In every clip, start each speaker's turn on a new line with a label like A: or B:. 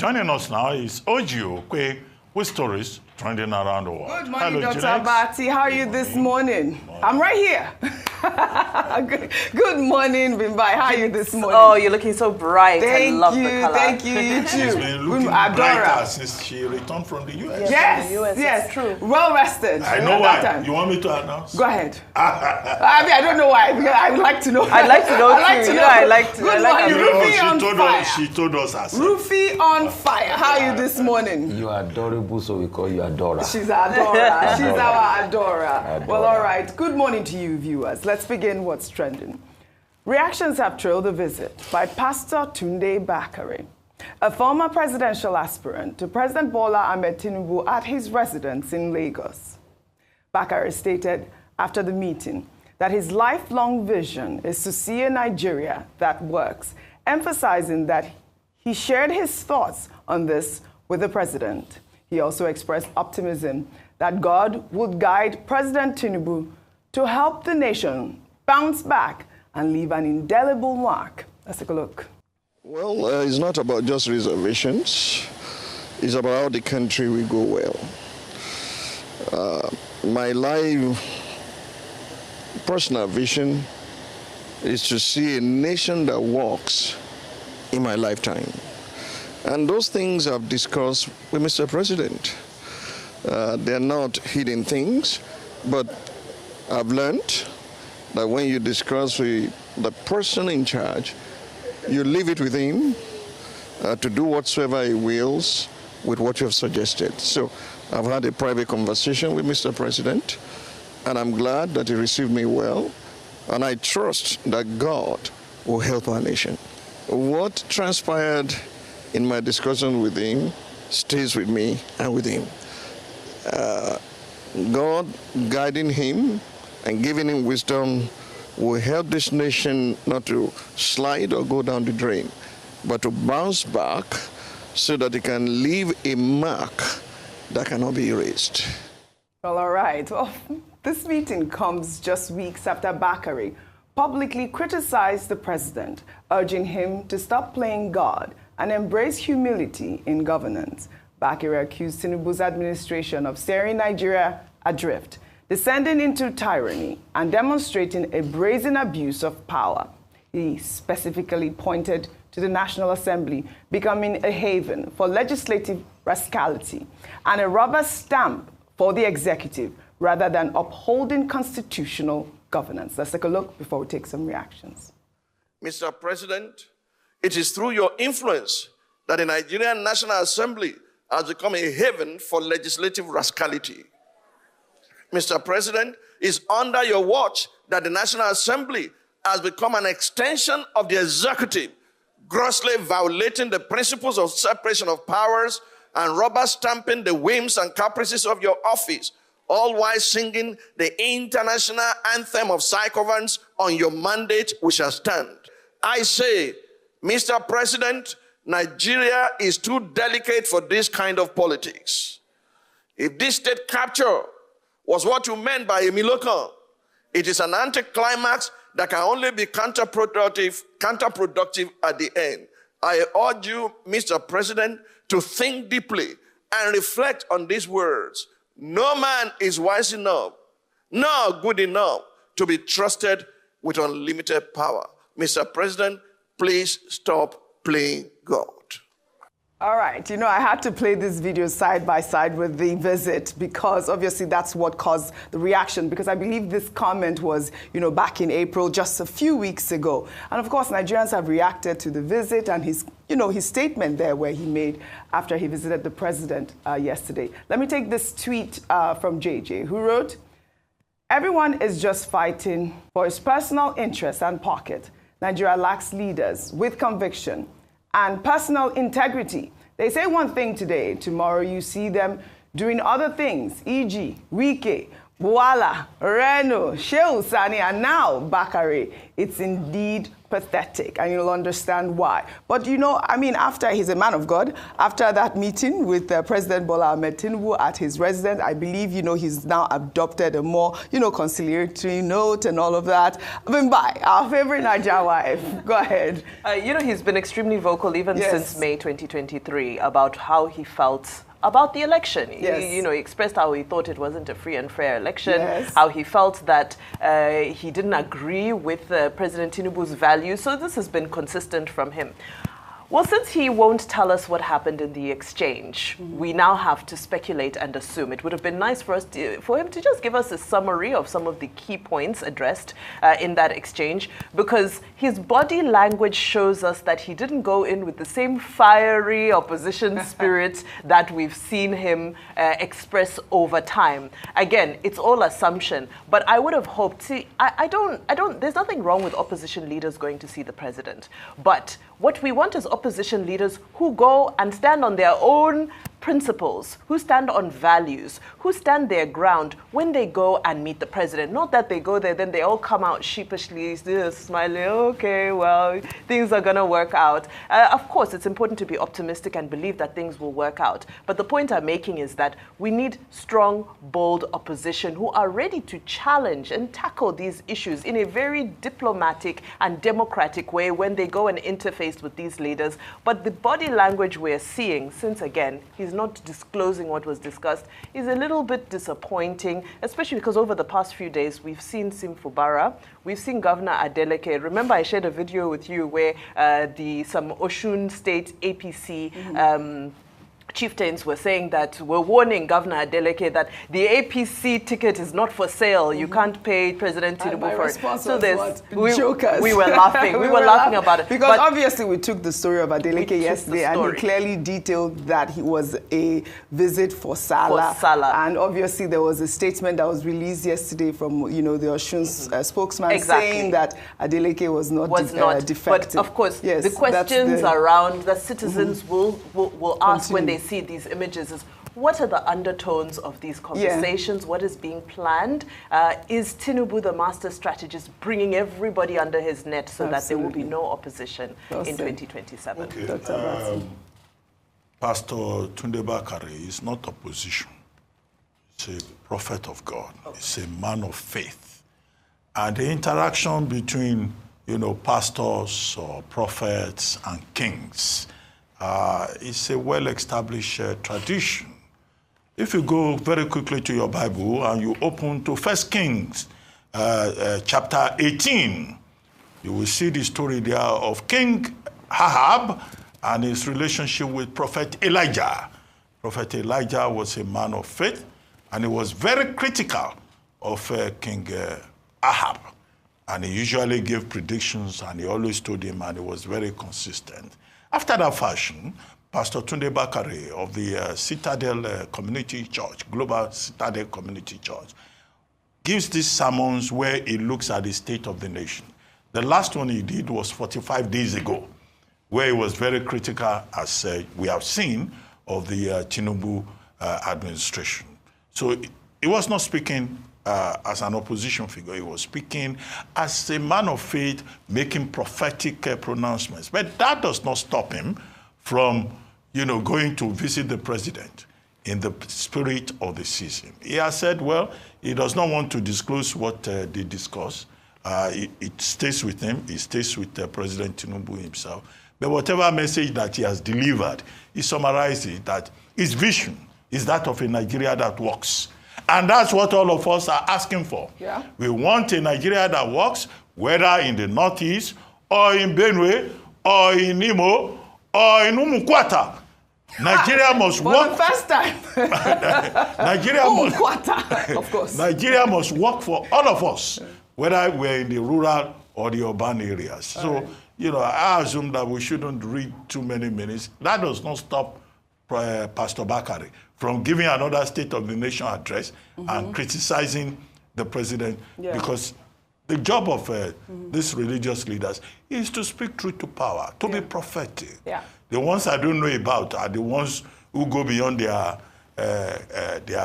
A: Joining us now is Ikoyi with stories trending around the world.
B: Good morning, Dr. Abati. How are you this morning? I'm right here. Good morning, Bimbai. How are you this morning?
C: Oh, you're looking so bright. I love the color.
B: Thank you. You too.
A: She's been looking brighter since she returned from the US.
B: Yes, true. Well rested.
A: I know why. You want me to announce?
B: Go ahead. I mean, I don't know why. Because I would like to know.
C: I'd like to know too. I like to.
B: Good morning, Rufy on fire.
A: She told us herself.
B: Rufy on fire. How are you this morning?
D: You are adorable, so we call you Adora.
B: She's our Adora. She's our Adora. Well, all right. Good morning to you, viewers. Let's begin what's trending. Reactions have trailed the visit by Pastor Tunde Bakare, a former presidential aspirant to President Bola Ahmed Tinubu at his residence in Lagos. Bakare stated after the meeting that his lifelong vision is to see a Nigeria that works, emphasizing that he shared his thoughts on this with the president. He also expressed optimism that God would guide President Tinubu to help the nation bounce back and leave an indelible mark. Let's take a look.
E: Well, it's not about just reservations. It's about how the country will go well. My personal vision is to see a nation that walks in my lifetime. And those things I've discussed with Mr. President. They're not hidden things, but I've learned that when you discuss with the person in charge, you leave it with him to do whatsoever he wills with what you have suggested. So I've had a private conversation with Mr. President, and I'm glad that he received me well, and I trust that God will help our nation. What transpired in my discussion with him stays with me and with him. God guiding him and giving him wisdom will help this nation not to slide or go down the drain, but to bounce back so that it can leave a mark that cannot be erased.
B: Well, all right. Well, this meeting comes just weeks after Bakare publicly criticized the president, urging him to stop playing God and embrace humility in governance. Bakare accused Tinubu's administration of steering Nigeria adrift, descending into tyranny, and demonstrating a brazen abuse of power. He specifically pointed to the National Assembly becoming a haven for legislative rascality and a rubber stamp for the executive rather than upholding constitutional governance. Let's take a look before we take some reactions.
E: Mr. President, it is through your influence that the Nigerian National Assembly has become a haven for legislative rascality. Mr. President, it's under your watch that the National Assembly has become an extension of the executive, grossly violating the principles of separation of powers and rubber stamping the whims and caprices of your office, all while singing the international anthem of self-governance on your mandate, we shall stand. I say, Mr. President, Nigeria is too delicate for this kind of politics. If this state capture was what you meant by a Milokan, it is an anticlimax that can only be counterproductive at the end. I urge you, Mr. President, to think deeply and reflect on these words. No man is wise enough, nor good enough to be trusted with unlimited power. Mr. President, please stop playing God.
B: All right, you know, I had to play this video side by side with the visit because obviously that's what caused the reaction, because I believe this comment was, you know, back in April, just a few weeks ago. And of course, Nigerians have reacted to the visit and his statement there where he made after he visited the president yesterday. Let me take this tweet from JJ, who wrote, "Everyone is just fighting for his personal interest and pocket. Nigeria lacks leaders with conviction and personal integrity. They say one thing today, tomorrow you see them doing other things, e.g. Wike, Bwala, Reno, Shehu Sani, and now Bakare. It's indeed pathetic, and you'll understand why. But you know, I mean, after he's a man of God, after that meeting with President Bola Ahmed Tinubu at his residence, I believe, you know, he's now adopted a more, you know, conciliatory note and all of that. Bye, our favorite Naija wife. Go ahead.
C: You know, he's been extremely vocal even
B: Yes.
C: since May 2023 about how he felt about the election.
B: Yes.
C: He expressed how he thought it wasn't a free and fair election,
B: Yes.
C: how he felt that he didn't agree with President Tinubu's values. So this has been consistent from him. Well, since he won't tell us what happened in the exchange, we now have to speculate and assume. It would have been nice for him to just give us a summary of some of the key points addressed in that exchange, because his body language shows us that he didn't go in with the same fiery opposition spirit that we've seen him express over time. Again, it's all assumption, but I would have hoped. See, I don't. There's nothing wrong with opposition leaders going to see the president, but what we want is opposition leaders who go and stand on their own principles, who stand on values, who stand their ground when they go and meet the president. Not that they go there, then they all come out sheepishly, smiling, okay, well, things are going to work out. Of course, it's important to be optimistic and believe that things will work out. But the point I'm making is that we need strong, bold opposition who are ready to challenge and tackle these issues in a very diplomatic and democratic way when they go and interface with these leaders. But the body language we're seeing, since again, he's not disclosing what was discussed, is a little bit disappointing, especially because over the past few days, we've seen Simfubara, we've seen Governor Adeleke. Remember, I shared a video with you where some Osun State APC chieftains were saying that, we're warning Governor Adeleke that the APC ticket is not for sale. You can't pay President Tinubu for it. So we were laughing. we were laughing about it.
B: Because obviously we took the story of Adeleke yesterday and he clearly detailed that he was a visit for Salah. And obviously there was a statement that was released yesterday from, you know, the Osun's spokesman saying that Adeleke was not defective.
C: But of course, the questions around that citizens will ask when they see these images is, what are the undertones of these conversations? What is being planned? Is Tinubu, the master strategist, bringing everybody under his net so that there will be no opposition in 2027?
A: Okay. Pastor Tunde Bakare is not opposition. He's a prophet of God. He's a man of faith. And the interaction between, you know, pastors or prophets and kings it's a well-established tradition. If you go very quickly to your Bible and you open to 1 Kings chapter 18, you will see the story there of King Ahab and his relationship with Prophet Elijah. Prophet Elijah was a man of faith, and he was very critical of King Ahab. And he usually gave predictions, and he always told him, and he was very consistent. After that fashion, Pastor Tunde Bakare of the Citadel Community Church, Global Citadel Community Church, gives these sermons where he looks at the state of the nation. The last one he did was 45 days ago, where he was very critical, as we have seen, of the Tinubu administration. So he was not speaking as an opposition figure. He was speaking as a man of faith, making prophetic pronouncements. But that does not stop him from, you know, going to visit the president in the spirit of the season. He has said, well, he does not want to disclose what they discuss. It stays with him. It stays with President Tinubu himself. But whatever message that he has delivered, he summarizes that his vision is that of a Nigeria that works. And that's what all of us are asking for.
B: Yeah.
A: We want a Nigeria that works, whether in the Northeast, or in Benue, or in Imo, or in Umukwata. Nigeria must work.
B: For the first time. Of course.
A: Nigeria must work for all of us, whether we're in the rural or the urban areas. So, you know, I assume that we shouldn't read too many minutes. That does not stop Pastor Bakare from giving another State of the Nation address and criticizing the president, because the job of these religious leaders is to speak truth to power, to be prophetic. The ones I don't know about are the ones who go beyond their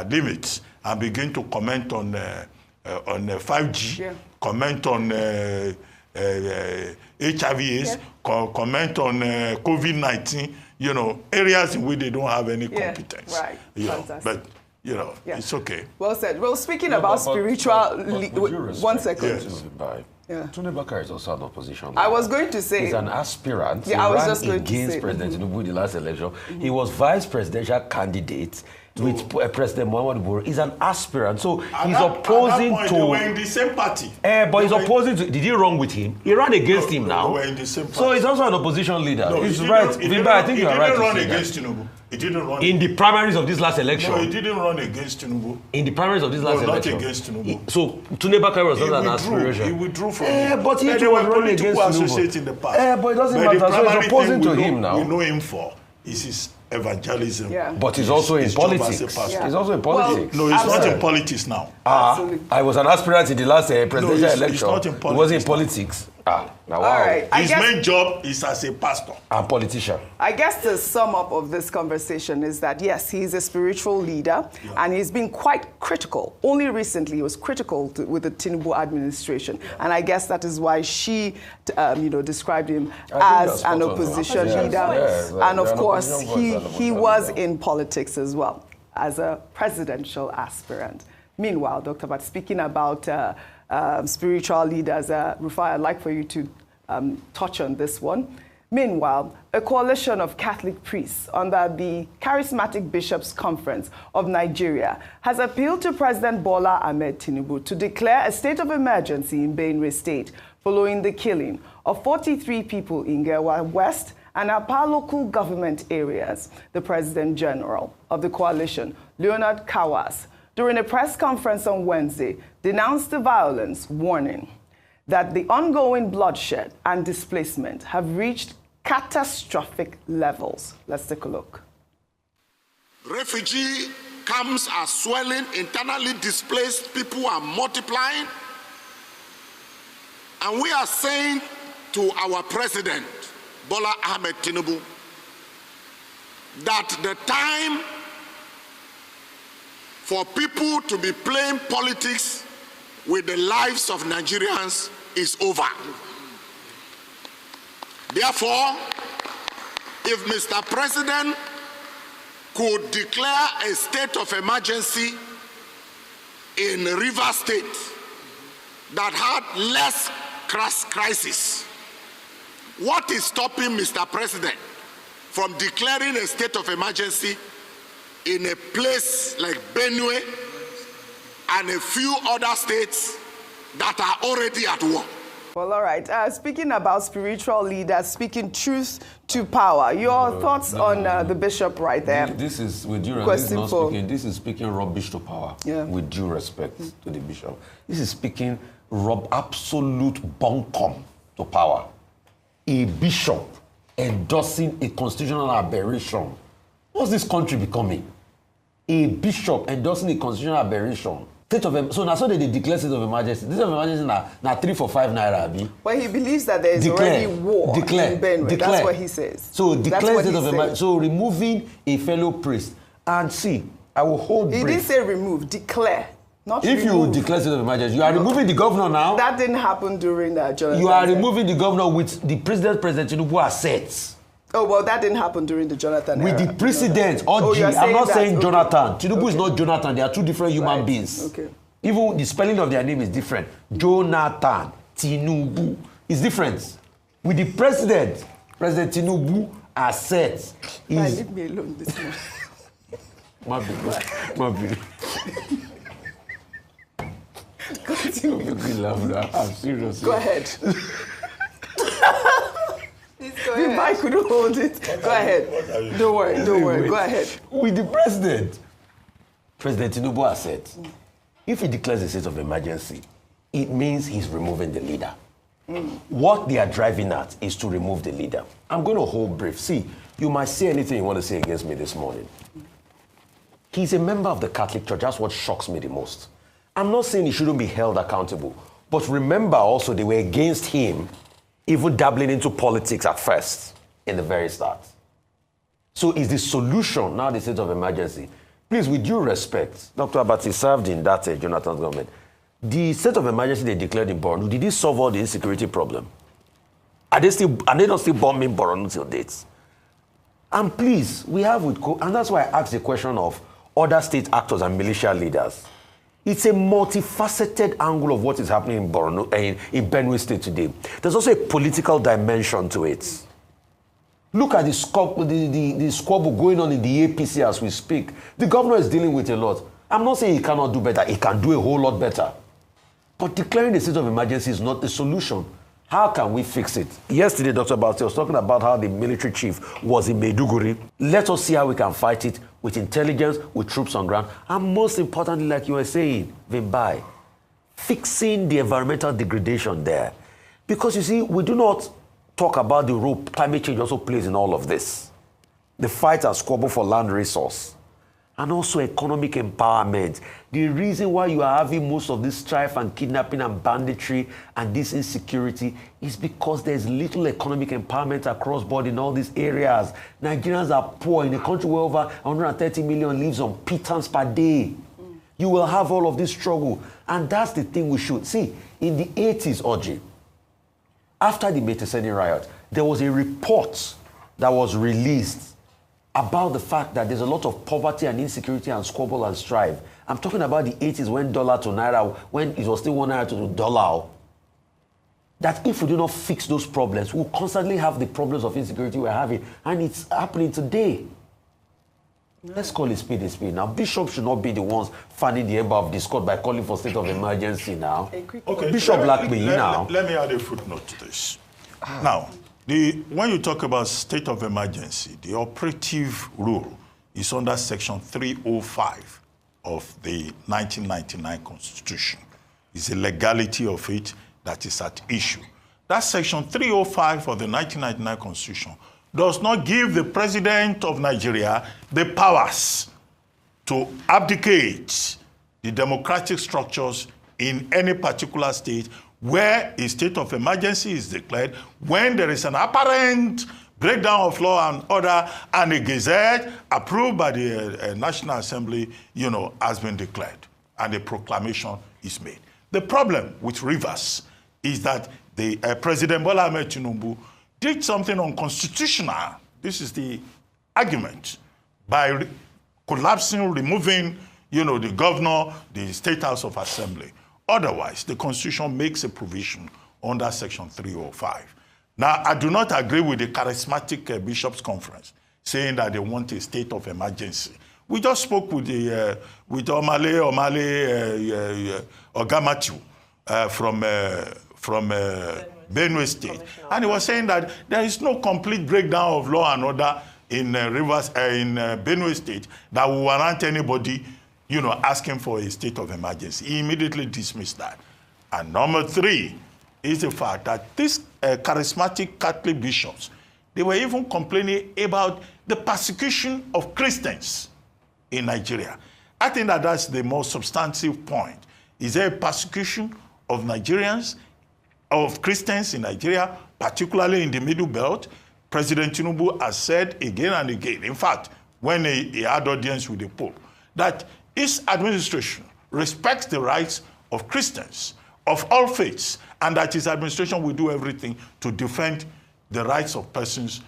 A: limits and begin to comment on 5G, comment on HIV/AIDS, comment on COVID-19, areas in which they don't have any competence.
B: Right.
A: But it's okay.
B: Well said. Well, speaking about spiritual, one second.
A: Yes.
D: Tunde Bakare is also an opposition leader.
B: I was going to say...
D: He's an aspirant.
B: Yeah, I was just going
D: against President Tinubu in the last election. He was vice presidential candidate with President Muhammadu Buhari. He's an aspirant, so he's opposing
A: at that point,
D: to...
A: They were in the same party.
D: But he's opposing to... Did he run with him? He ran against him now.
A: They were in the same party.
D: So he's also an opposition leader.
A: No,
D: he's right. Vimba, I think you are right to say that.
A: He didn't run against Tinubu. He didn't run
D: in the primaries of this last election.
A: No, he didn't run against Tinubu.
D: In the primaries of this last election.
A: Not against Tinubu.
D: So Tunde Bakare was not an aspiration.
A: He withdrew from it.
D: But he was running against
A: Tinubu. In the past.
D: But it doesn't matter. So he's opposing to him now.
A: We know him for is his evangelism.
B: Yeah.
D: But he's also in politics.
B: Yeah.
D: He's also in politics.
A: No, he's not in politics now.
D: I was an aspirant in the last presidential election.
A: He's not in politics.
D: He wasn't in politics. Now, wow.
B: All right.
A: His main job is as a pastor.
D: And politician.
B: I guess the sum up of this conversation is that, yes, he's a spiritual leader, and he's been quite critical. Only recently he was critical with the Tinubu administration. And I guess that is why she, described him as an opposition leader. And of course, he was in politics as well, as a presidential aspirant. Meanwhile, Dr. Bat, speaking about spiritual leaders, Rufai, I'd like for you to touch on this one. Meanwhile, a coalition of Catholic priests under the Charismatic Bishops' Conference of Nigeria has appealed to President Bola Ahmed Tinubu to declare a state of emergency in Benue State following the killing of 43 people in Gewa West and Apa local government areas. The President General of the coalition, Leonard Kawas, during a press conference on Wednesday, denounced the violence, warning that the ongoing bloodshed and displacement have reached catastrophic levels. Let's take a look.
F: Refugee camps are swelling, internally displaced people are multiplying, and we are saying to our President, Bola Ahmed Tinubu, that the time for people to be playing politics with the lives of Nigerians is over. Therefore, if Mr. President could declare a state of emergency in Rivers State that had less crisis, what is stopping Mr. President from declaring a state of emergency in a place like Benue and a few other states that are already at war?
B: Well, all right. Speaking about spiritual leaders, speaking truth to power, your thoughts on the bishop right there?
D: This is, with due respect, this is speaking rubbish to power, with due respect to the bishop. This is speaking absolute bunkum to power. A bishop endorsing a constitutional aberration. What's this country becoming? A bishop endorsing a constitutional aberration. So now so they declare state of emergency. State of emergency now 3 for 5 naira.
B: Well, he believes that there is already war in Benue. That's what he says.
D: So declare state of emergency. So removing a fellow priest. And see, I will hold brief.
B: He didn't say remove, declare. Not
D: if
B: remove.
D: You declare state of emergency, you are removing the governor now.
B: That didn't happen during Jonathan.
D: You are removing the governor with the President Tinubu assets.
B: Oh, well, that didn't happen during the Jonathan
D: with
B: era.
D: The president, I'm not saying Jonathan. Tinubu is not Jonathan. They are two different human beings.
B: Okay.
D: Even the spelling of their name is different. Jonathan, Tinubu is different. With the President Tinubu assets is...
B: Leave me alone this morning.
D: My baby. I'm serious.
B: Go ahead. If I could hold it, go ahead. Don't worry. Go ahead.
D: With the President Tinubu has said, if he declares a state of emergency, it means he's removing the leader. What they are driving at is to remove the leader. I'm going to hold brief. See, you might say anything you want to say against me this morning. He's a member of the Catholic Church. That's what shocks me the most. I'm not saying he shouldn't be held accountable, but remember also they were against him even dabbling into politics at first, in the very start. So is the solution now the state of emergency? Please, with due respect, Dr. Abati served in that Jonathan's government. The state of emergency they declared in Borno, did it solve all the insecurity problem? Are they not still bombing Borno till dates? And please, we have and that's why I asked the question of other state actors and militia leaders. It's a multifaceted angle of what is happening in Borno, in Benue State today. There's also a political dimension to it. Look at the squabble going on in the APC as we speak. The governor is dealing with a lot. I'm not saying he cannot do better. He can do a whole lot better. But declaring the state of emergency is not the solution. How can we fix it? Yesterday, Dr. Bauti was talking about how the military chief was in Maiduguri. Let us see how we can fight it with intelligence, with troops on ground, and most importantly, like you were saying, Vimbai, fixing the environmental degradation there. Because you see, we do not talk about the role climate change also plays in all of this. The fight and squabble for land resource. And also economic empowerment. The reason why you are having most of this strife and kidnapping and banditry and this insecurity is because there's little economic empowerment across board in all these areas. Nigerians are poor in a country where over 130 million lives on pittance per day. You will have all of this struggle. And that's the thing we should see. In the 80s, Audrey, after the Metiseni riot, there was a report that was released about the fact that there's a lot of poverty and insecurity and squabble and strife. I'm talking about the 80s when dollar to naira, when it was still 1 naira to the dollar. That if we do not fix those problems, we'll constantly have the problems of insecurity we're having. And it's happening today. Let's call it speed. Now, bishops should not be the ones fanning the ember of discord by calling for state of emergency now.
A: Okay,
D: Bishop Blackby, now.
A: Let me add a footnote to this. Now, when you talk about state of emergency, the operative rule is under Section 305 of the 1999 Constitution. It's the legality of it that is at issue. That Section 305 of the 1999 Constitution does not give the President of Nigeria the powers to abdicate the democratic structures in any particular state where a state of emergency is declared, when there is an apparent breakdown of law and order and a gazette approved by the National Assembly, has been declared and a proclamation is made. The problem with Rivers is that the President Bola Ahmed Tinubu did something unconstitutional. This is the argument, by collapsing, removing, the governor, the State House of Assembly. Otherwise, the Constitution makes a provision under Section 305. Now, I do not agree with the charismatic Bishops' Conference saying that they want a state of emergency. We just spoke with Omale Ogamatu from Benue State, and he was saying that there is no complete breakdown of law and order in Benue State that will warrant anybody asking for a state of emergency. He immediately dismissed that. And number three is the fact that these charismatic Catholic bishops, they were even complaining about the persecution of Christians in Nigeria. I think that that's the most substantive point. Is there a persecution of Nigerians, of Christians in Nigeria, particularly in the Middle Belt? President Tinubu has said again and again, in fact, when he had audience with the Pope, that his administration respects the rights of Christians, of all faiths, and that his administration will do everything to defend the rights of persons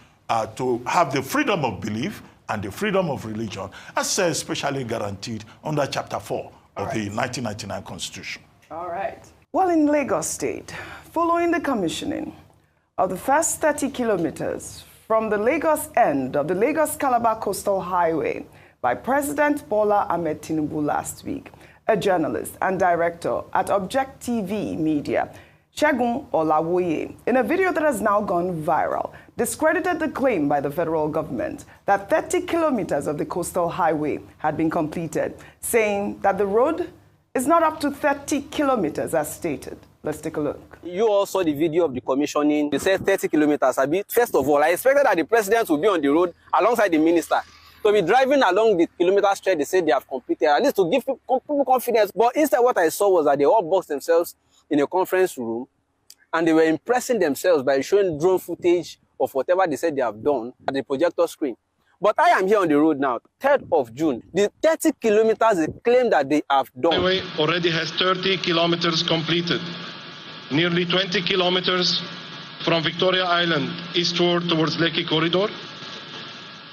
A: to have the freedom of belief and the freedom of religion, as especially guaranteed under Chapter 4 of the 1999 Constitution.
B: All right. Well, in Lagos State, following the commissioning of the first 30 kilometers from the Lagos end of the Lagos-Calabar Coastal Highway by President Bola Ahmed Tinubu last week, a journalist and director at Object TV Media, Segun Olawoye, in a video that has now gone viral, discredited the claim by the federal government that 30 kilometers of the coastal highway had been completed, saying that the road is not up to 30 kilometers as stated. Let's take a look.
G: You all saw the video of the commissioning. They said 30 kilometers. First of all, I expected that the president would be on the road alongside the minister. To be driving along the kilometer stretch, they said they have completed, at least to give people confidence. But instead, what I saw was that they all boxed themselves in a conference room and they were impressing themselves by showing drone footage of whatever they said they have done at the projector screen. But I am here on the road now, 3rd of June. The 30 kilometers they claim that they have done.
H: The highway already has 30 kilometers completed. Nearly 20 kilometers from Victoria Island eastward towards Lekki Corridor,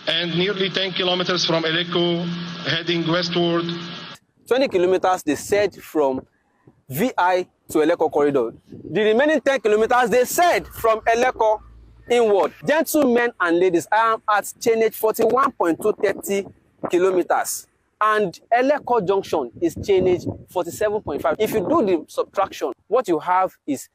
H: and nearly 10 kilometers from Eleko heading westward.
G: 20 kilometers they said from VI to Eleko Corridor. The remaining 10 kilometers they said from Eleko inward. Gentlemen and ladies, I am at chainage 41.230 kilometers. And Eleko Junction is chainage 47.5. If you do the subtraction, what you have is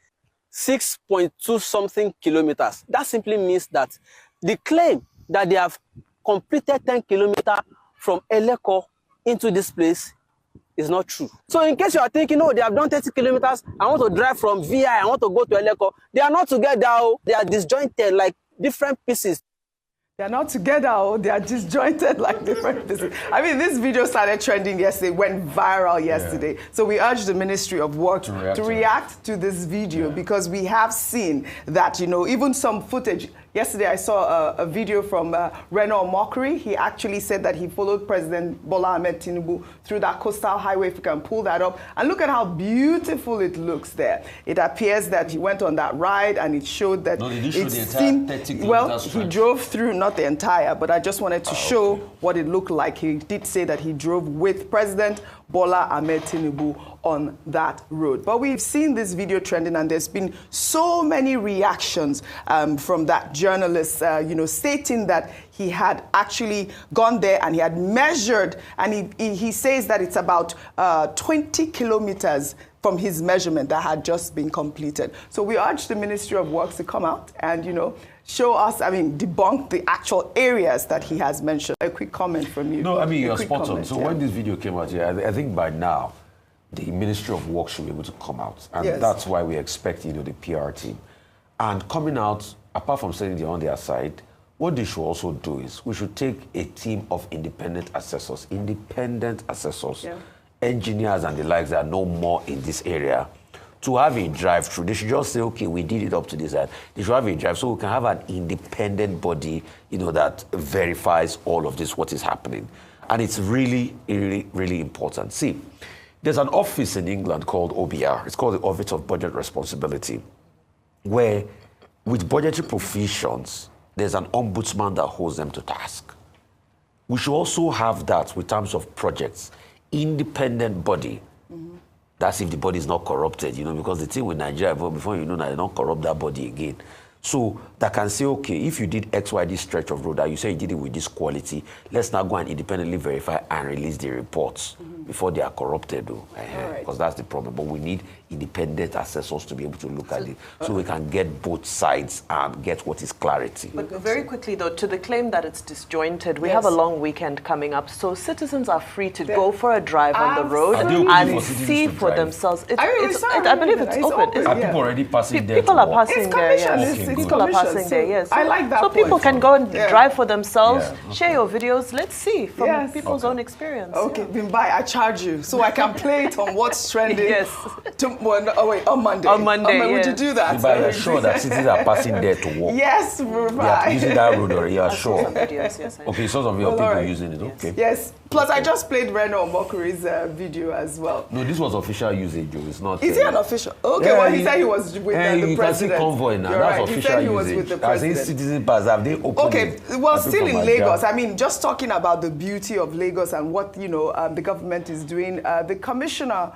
G: 6.2 something kilometers. That simply means that the claim that they have completed 10 kilometers from Eleko into this place is not true. So in case you are thinking, oh, they have done 30 kilometers, I want to drive from VI, I want to go to Eleko, they are not together, they are disjointed like different pieces.
B: They're not together, or they are disjointed like different pieces. I mean, this video started trending yesterday, went viral yesterday. Yeah. So we urge the Ministry of Work to react to this video, because we have seen that, you know, even some footage. Yesterday, I saw a video from Reno Mokri. He actually said that he followed President Bola Ahmed Tinubu through that coastal highway, if you can pull that up. And look at how beautiful it looks there. It appears that he went on that ride, and it showed that it seemed, well, he drove through, not the entire, but I just wanted to show what it looked like. He did say that he drove with President Bola Ahmed Tinubu on that road. But we've seen this video trending, and there's been so many reactions from that journalist, you know, stating that he had actually gone there and he had measured, and he says that it's about 20 kilometers from his measurement that had just been completed. So we urge the Ministry of Works to come out and, you know, show us, I mean, debunk the actual areas that he has mentioned. A quick comment from you.
D: No, I mean, you're spot on. So when this video came out, I think by now, the Ministry of Work should be able to come out. And that's why we expect, you know, the PR team. And coming out, apart from saying they're on their side, what they should also do is we should take a team of independent assessors, engineers and the likes that know more in this area, to have a drive-through. They should just say, okay, we did it up to this side. They should have a drive, so we can have an independent body, you know, that verifies all of this, what is happening. And it's really, really, really important. See, there's an office in England called OBR. It's called the Office of Budget Responsibility, where with budgetary provisions, there's an ombudsman that holds them to task. We should also have that with terms of projects, independent body. That's if the body is not corrupted, you know, because the thing with Nigeria, before you know that they don't corrupt that body again. So that can say, okay, if you did XYD stretch of road, that you say you did it with this quality, let's now go and independently verify and release the reports before they are corrupted, though. Because that's the problem. But we need independent assessors to be able to look at it, so we can get both sides and get what is clarity.
C: But very quickly, though, to the claim that it's disjointed, we have a long weekend coming up, so citizens are free to go for a drive on the road and see for themselves. I believe it's open.
D: Are people already passing there?
C: People are passing there, yes. People are passing there, yes.
B: I like that.
C: So people can go and drive for themselves, share your videos. Let's see from people's own experience.
B: Okay, Bimbai, I charge you so I can play it on what's trending. On Monday.
C: On Monday,
B: would you do that?
D: But you're sure that citizens are passing there to walk?
B: Yes, right.
D: They are using that road already, you're sure?
C: Yes,
D: okay, so some of your people using it, okay.
B: Yes, plus I just played Reno Mokuri's video as well.
D: No, this was official usage, it's not...
B: Is he an official? Okay, well, he said he was with the president.
D: You can see convoy now, that's official.
B: He said he was with the president.
D: As in citizen pass, have they opened
B: Okay, well, still in Lagos, I mean, just talking about the beauty of Lagos and what, you know, the government is doing, the Commissioner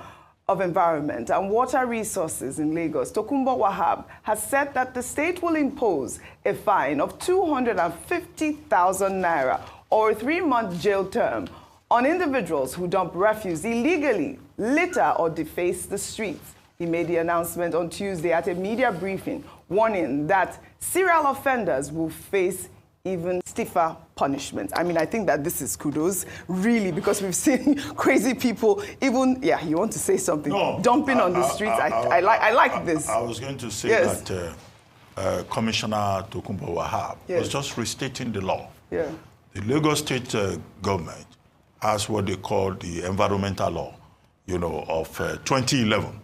B: of Environment and Water Resources in Lagos, Tokunbo Wahab, has said that the state will impose a fine of 250,000 naira or a 3-month jail term on individuals who dump refuse illegally, litter, or deface the streets. He made the announcement on Tuesday at a media briefing, warning that serial offenders will face even stiffer punishment. I mean, I think that this is kudos, really, because we've seen crazy people, even, you want to say something, dumping on the streets. I like this.
A: I was going to say that Commissioner Tokunbo Wahab was just restating the law. The Lagos State government has what they call the environmental law, you know, of 2011.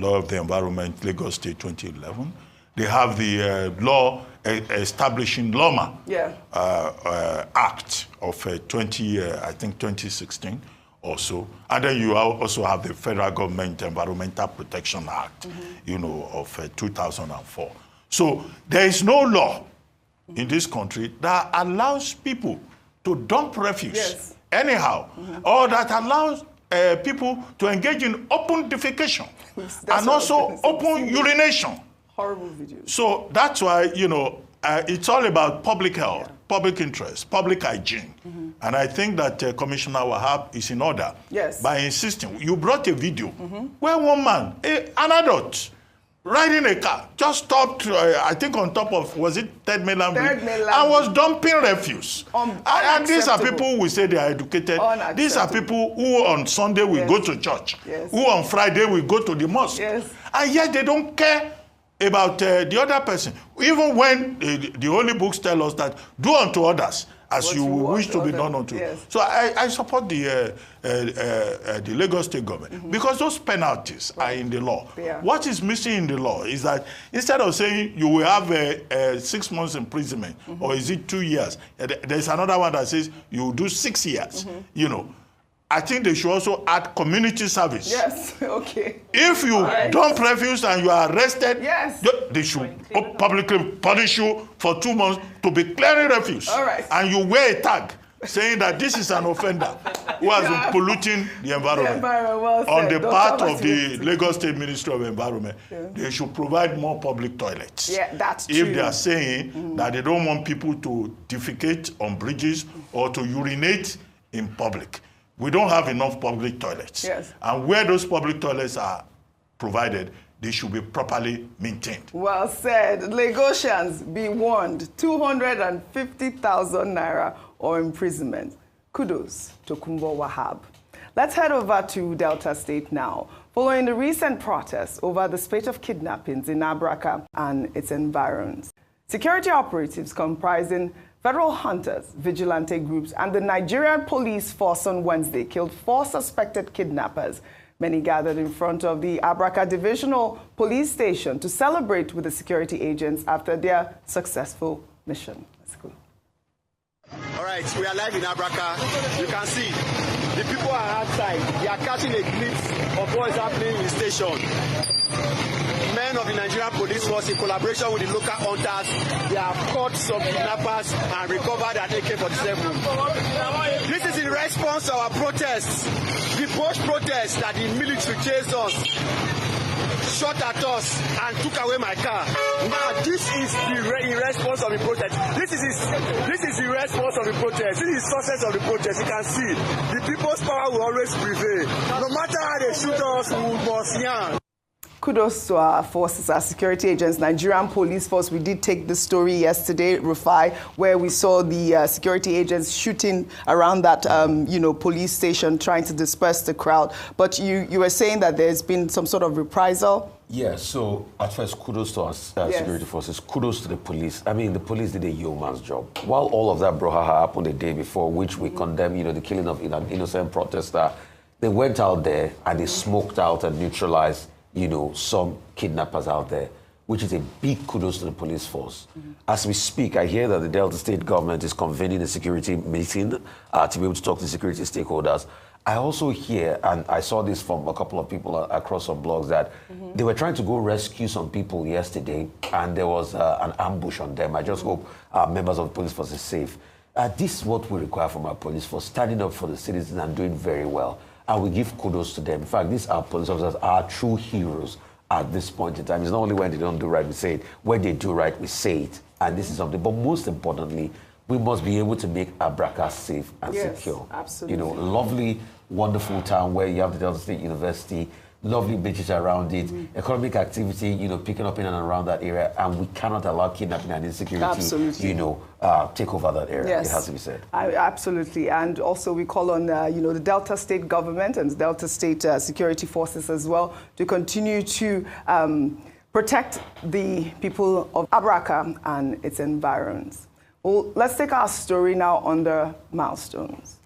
A: Law of the Environment, Lagos State 2011. They have the law establishing Loma Act of 2016 or so. And then you also have the Federal Government Environmental Protection Act, of 2004. So there is no law in this country that allows people to dump refuse anyhow, or that allows people to engage in open defecation and also open urination.
B: Horrible videos.
A: So that's why, it's all about public health, public interest, public hygiene. And I think that Commissioner Wahab is in order by insisting. You brought a video where one man, an adult, riding a car, just stopped, I think on top of, was it Third Mainland Bridge? And was dumping refuse. And these are people who say they are educated. These are people who on Sunday will go to church, who on Friday will go to the mosque. And yet they don't care about the other person. Even when the Holy Books tell us that do unto others as you wish to be done unto. So I support the Lagos State government because those penalties are in the law. What is missing in the law is that instead of saying you will have 6 months imprisonment or is it 2 years, there's another one that says you will do 6 years. I think they should also add community service. If you dump refuse and you are arrested, they should publicly punish you for 2 months to be clearing refuse. And you wear a tag saying that this is an offender who has been polluting the environment. On the part of the Lagos State Ministry of Environment, they should provide more public toilets.
B: That's true.
A: If they are saying that they don't want people to defecate on bridges or to urinate in public. We don't have enough public toilets. And where those public toilets are provided, they should be properly maintained.
B: Well said. Lagosians, be warned, 250,000 naira or imprisonment. Kudos to Kumbo Wahab. Let's head over to Delta State now. Following the recent protests over the spate of kidnappings in Abraka and its environs, security operatives comprising federal hunters, vigilante groups, and the Nigerian police force on Wednesday killed 4 suspected kidnappers. Many gathered in front of the Abraka Divisional Police Station to celebrate with the security agents after their successful mission. Let's go.
I: All right, we are live in Abraka. You can see the people are outside. They are catching a glimpse of what is happening in the station. Men of the Nigerian police force, in collaboration with the local hunters, they have caught some kidnappers and recovered an AK-47. This is in response to our protests, the Bush protests that the military chased us, shot at us, and took away my car. Now, this is in response of the protest. This is the response of the protest. This is the success of the protest. You can see the people's power will always prevail. No matter how they shoot us, we must yarn.
B: Kudos to our forces, our security agents, Nigerian police force. We did take the story yesterday, Rufai, where we saw the security agents shooting around that, police station, trying to disperse the crowd. But you were saying that there's been some sort of reprisal.
D: Yeah, so at first, kudos to our security forces, kudos to the police. I mean, the police did a yeoman's job. While all of that brouhaha happened the day before, which we condemn, the killing of an innocent protester, they went out there and they smoked out and neutralized some kidnappers out there, which is a big kudos to the police force. As we speak, I hear that the Delta State government is convening a security meeting to be able to talk to security stakeholders. I also hear, and I saw this from a couple of people across some blogs, that they were trying to go rescue some people yesterday, and there was an ambush on them. I just hope members of the police force are safe. This is what we require from our police force, standing up for the citizens and doing very well. And we give kudos to them. In fact, these are police officers are true heroes at this point in time. It's not only when they don't do right, we say it. When they do right, we say it. And this is something. But most importantly, we must be able to make Abraka safe and secure.
B: Absolutely.
D: Lovely, wonderful town where you have the Delta State University, lovely beaches around it, economic activity, picking up in and around that area, and we cannot allow kidnapping and insecurity, take over that area. It has to be said.
B: Absolutely, and also we call on, the Delta State government and Delta State security forces as well to continue to protect the people of Abraka and its environs. Well, let's take our story now under milestones.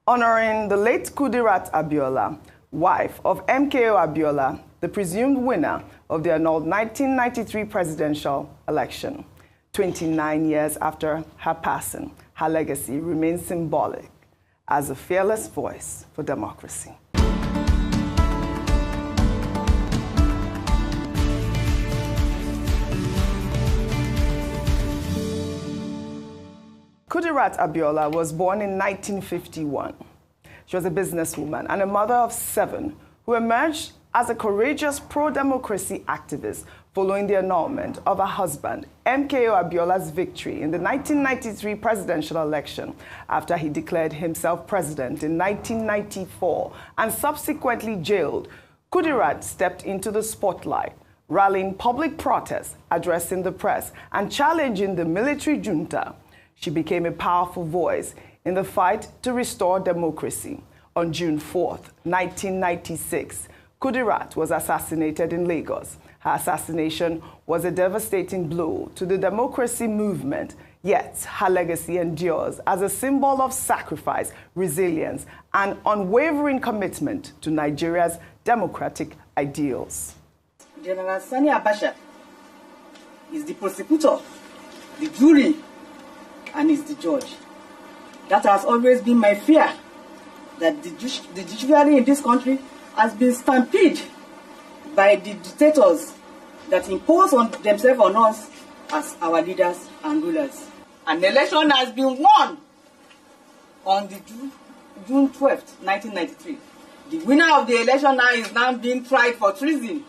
B: Honoring the late Kudirat Abiola, wife of MKO Abiola, the presumed winner of the annulled 1993 presidential election. 29 years after her passing, her legacy remains symbolic as a fearless voice for democracy. Kudirat Abiola was born in 1951. She was a businesswoman and a mother of 7 who emerged as a courageous pro-democracy activist following the annulment of her husband, MKO Abiola's victory in the 1993 presidential election after he declared himself president in 1994 and subsequently jailed. Kudirat stepped into the spotlight, rallying public protests, addressing the press, and challenging the military junta. She became a powerful voice in the fight to restore democracy. On June 4th, 1996, Kudirat was assassinated in Lagos. Her assassination was a devastating blow to the democracy movement, yet her legacy endures as a symbol of sacrifice, resilience, and unwavering commitment to Nigeria's democratic ideals.
J: General Sani Abacha is the prosecutor, the jury, and is the judge. That has always been my fear, that the judiciary in this country has been stampeded by the dictators that impose on themselves on us as our leaders and rulers. An election has been won on the June 12th, 1993. The winner of the election now is now being tried for treason.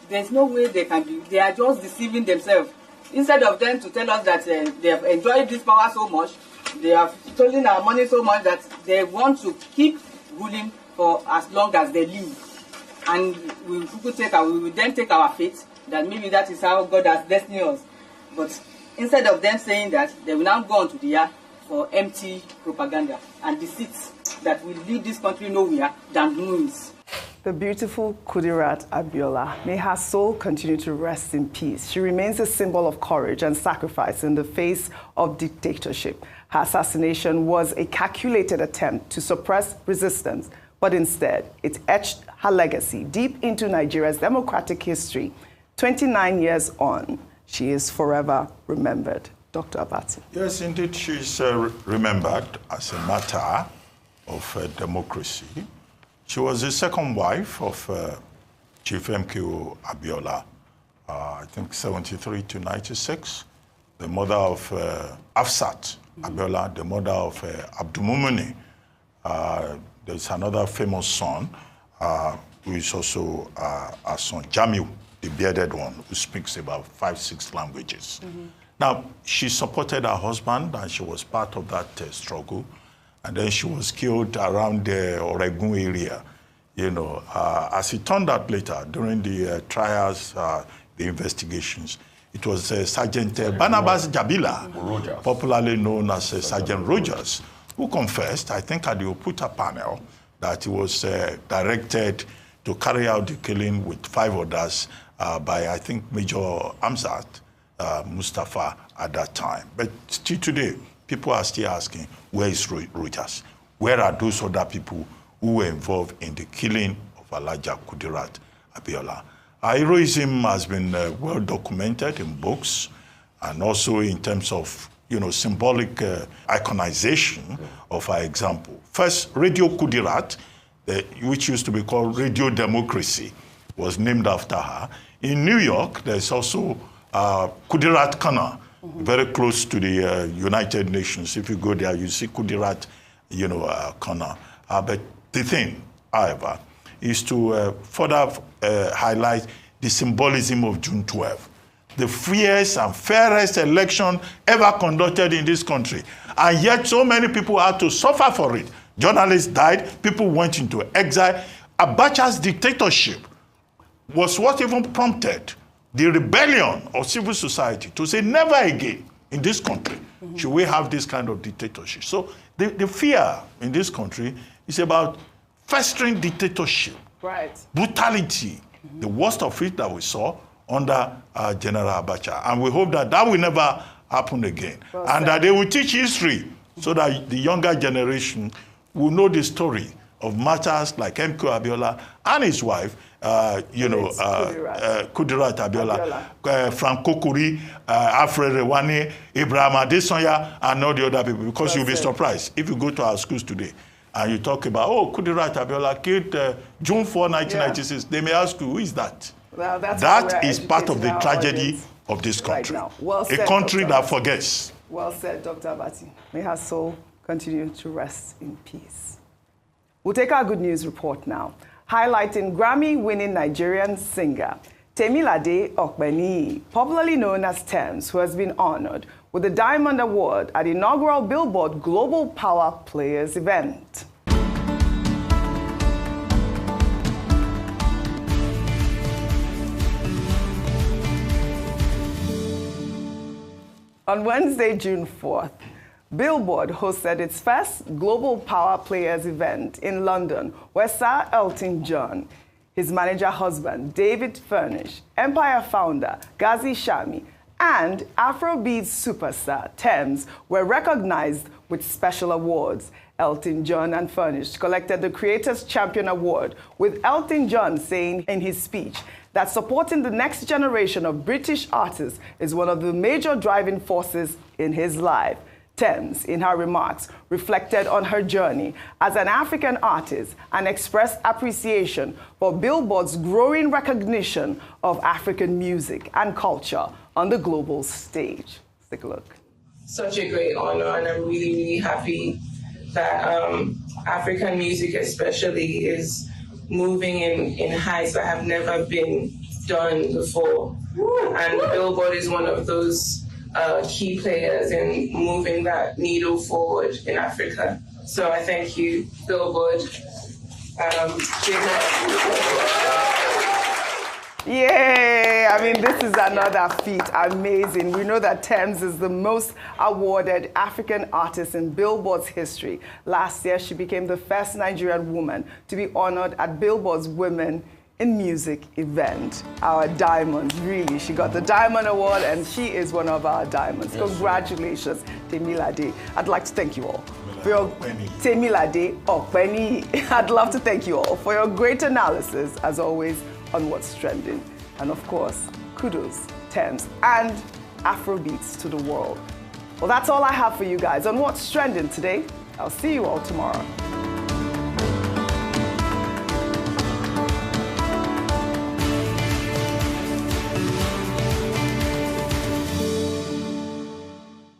J: There's no way they can be. They are just deceiving themselves. Instead of them to tell us that they have enjoyed this power so much, they have stolen our money so much that they want to keep ruling for as long as they live. And we will then take our fate, that maybe that is how God has destined us. But instead of them saying that, they will now go on to the air for empty propaganda and deceit that will lead this country nowhere than ruins.
B: The beautiful Kudirat Abiola, may her soul continue to rest in peace. She remains a symbol of courage and sacrifice in the face of dictatorship. Her assassination was a calculated attempt to suppress resistance, but instead, it etched her legacy deep into Nigeria's democratic history. 29 years on, she is forever remembered. Dr. Abati.
A: Yes, indeed, she is remembered as a martyr of democracy. She was the second wife of Chief MKO Abiola, I think 73 to 96, the mother of Afsat Abiola, the mother of Abdulmumini. There's another famous son, who is also a son, Jamiu, the bearded one, who speaks about 5-6 languages. Now, she supported her husband, and she was part of that struggle. And then she was killed around the Oregun area. You know, as it turned out later, during the trials, the investigations, it was Sergeant Barnabas Jabila, popularly known as Sergeant Rogers, who confessed, I think at the Oputa panel, that he was directed to carry out the killing with 5 others by, I think, Major Amzat Mustafa at that time. But still today, people are still asking, where is Rogers? Where are those other people who were involved in the killing of Alhaja Kudirat Abiola? Her heroism has been well documented in books and also in terms of, you know, symbolic iconization of her example. First, Radio Kudirat, which used to be called Radio Democracy, was named after her. In New York, there's also Kudirat Kanu, very close to the United Nations. If you go there, you see Kudirat, you know, Kanu. But the thing, however, is to further highlight the symbolism of June 12, the freest and fairest election ever conducted in this country. And yet so many people had to suffer for it. Journalists died, people went into exile. Abacha's dictatorship was what even prompted the rebellion of civil society to say never again in this country should we have this kind of dictatorship. So the fear in this country is about festering dictatorship, brutality, the worst of it that we saw under General Abacha. And we hope that that will never happen again. And that they will teach history so that the younger generation will know the story of matters like MK Abiola and his wife, Kudirat Abiola, Frank Kokuri, Alfred Rewani, Ibrahim Adesanya, and all the other people. Because you'll be surprised if you go to our schools today and you talk about, Kudirat Abiola killed June 4, 1996. They may ask you, who is that?
B: Well,
A: that is part of the tragedy of this country.
B: Right well said,
A: a country
B: Dr.
A: that forgets.
B: Well said, Dr. Abati. May her soul continue to rest in peace. We'll take our good news report now, highlighting Grammy-winning Nigerian singer Temilade Okpeni, popularly known as Tems, who has been honored with the Diamond Award at the inaugural Billboard Global Power Players event. On Wednesday, June 4th, Billboard hosted its first Global Power Players event in London, where Sir Elton John, his manager husband, David Furnish, Empire founder, Gazi Shami, and Afrobeat superstar, Tems, were recognized with special awards. Elton John and Furnish collected the Creators' Champion Award, with Elton John saying in his speech that supporting the next generation of British artists is one of the major driving forces in his life. Tems, in her remarks, reflected on her journey as an African artist and expressed appreciation for Billboard's growing recognition of African music and culture on the global stage. Let's take a look.
K: Such a great honor, and I'm really, really happy that African music especially is moving in heights that have never been done before. And Billboard is one of those key players in moving that needle forward in Africa. So I thank you, Billboard.
B: Yay! I mean, this is another feat. Amazing. We know that Tems is the most awarded African artist in Billboard's history. Last year, she became the first Nigerian woman to be honored at Billboard's Women in Music event. Our diamonds, really. She got the Diamond Award, and she is one of our diamonds. Yes, congratulations, Temilade. I'd like to thank you all for your Temilade Okpeni. I'd love to thank you all for your great analysis, as always, on what's trending. And of course, kudos, Tems, and Afrobeats to the world. Well, that's all I have for you guys on what's trending today. I'll see you all tomorrow.